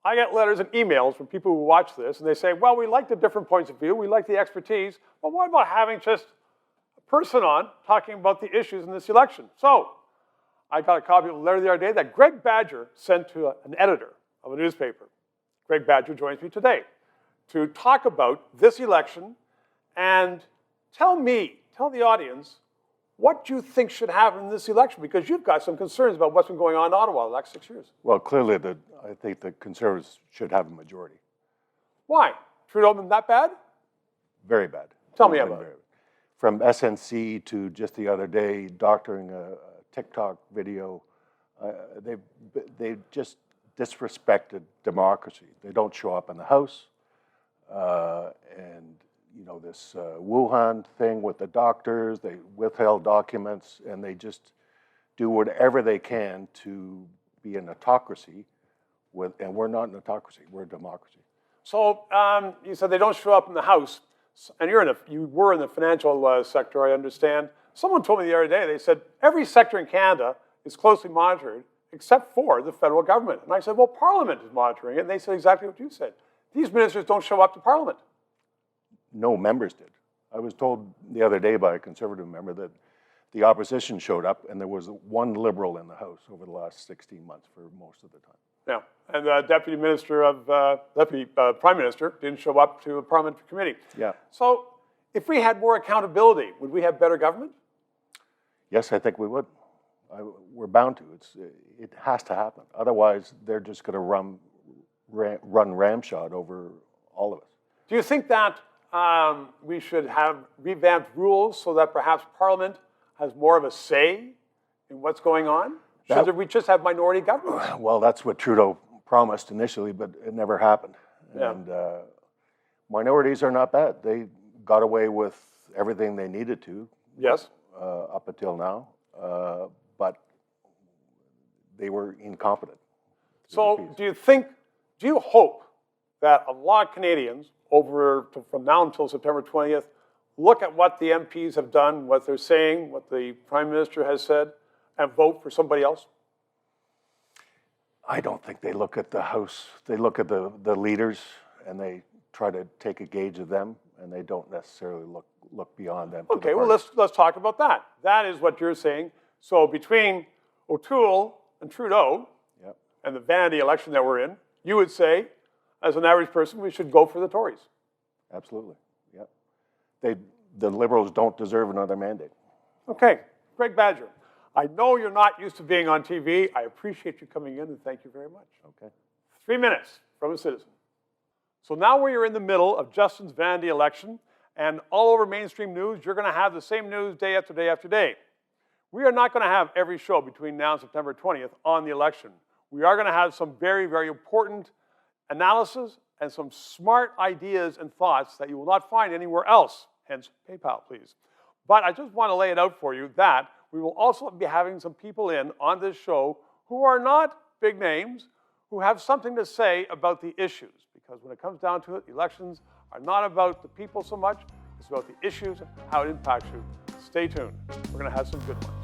I get letters and emails from people who watch this, and they say, well, we like the different points of view, we like the expertise, but what about having just a person on talking about the issues in this election? So I got a copy of a letter the other day that Gregg Badger sent to an editor of a newspaper. Gregg Badger joins me today to talk about this election and tell the audience, what do you think should happen in this election? Because you've got some concerns about what's been going on in Ottawa the last 6 years. Well, clearly, I think the Conservatives should have a majority. Why? Trudeau been that bad? Very bad. Tell me about it. From SNC to just the other day, doctoring a TikTok video, they just disrespected democracy. They don't show up in the House, and you know, this Wuhan thing with the doctors, they withheld documents, and they just do whatever they can to be an autocracy, and we're not an autocracy, we're a democracy. So you said they don't show up in the House, and you were in the financial sector, I understand. Someone told me the other day, they said, every sector in Canada is closely monitored except for the federal government. And I said, well, Parliament is monitoring it, and they said exactly what you said. These ministers don't show up to Parliament. No members did. I was told the other day by a Conservative member that the opposition showed up and there was one Liberal in the House over the last 16 months for most of the time. Yeah, and the Deputy Prime Minister didn't show up to a Parliamentary committee. Yeah. So if we had more accountability, would we have better government? Yes, I think we would. We're bound to. It has to happen. Otherwise, they're just going to run ramshot over all of us. Do you think that we should have revamped rules so that perhaps Parliament has more of a say in what's going on? Should we just have minority governments? Well, that's what Trudeau promised initially, but it never happened. Yeah. And minorities are not bad. They got away with everything they needed to. Yes. Up until now, but they were incompetent. So do you hope that a lot of Canadians from now until September 20th look at what the MPs have done, what they're saying, what the Prime Minister has said, and vote for somebody else? I don't think they look at the House. They look at the leaders and they try to take a gauge of them, and they don't necessarily look beyond them. Okay, well, let's talk about that. That is what you're saying. So between O'Toole and Trudeau, yep, and the vanity election that we're in, you would say, as an average person, we should go for the Tories. Absolutely, yep. The Liberals don't deserve another mandate. Okay, Gregg Badger, I know you're not used to being on TV. I appreciate you coming in, and thank you very much. Okay. 3 minutes from a citizen. So now we're in the middle of Justin's vanity election, and all over mainstream news, you're going to have the same news day after day after day. We are not going to have every show between now and September 20th on the election. We are going to have some very, very important analysis and some smart ideas and thoughts that you will not find anywhere else, hence PayPal, please. But I just want to lay it out for you that we will also be having some people in on this show who are not big names, who have something to say about the issues. Because when it comes down to it, elections are not about the people so much, it's about the issues and how it impacts you. Stay tuned. We're going to have some good ones.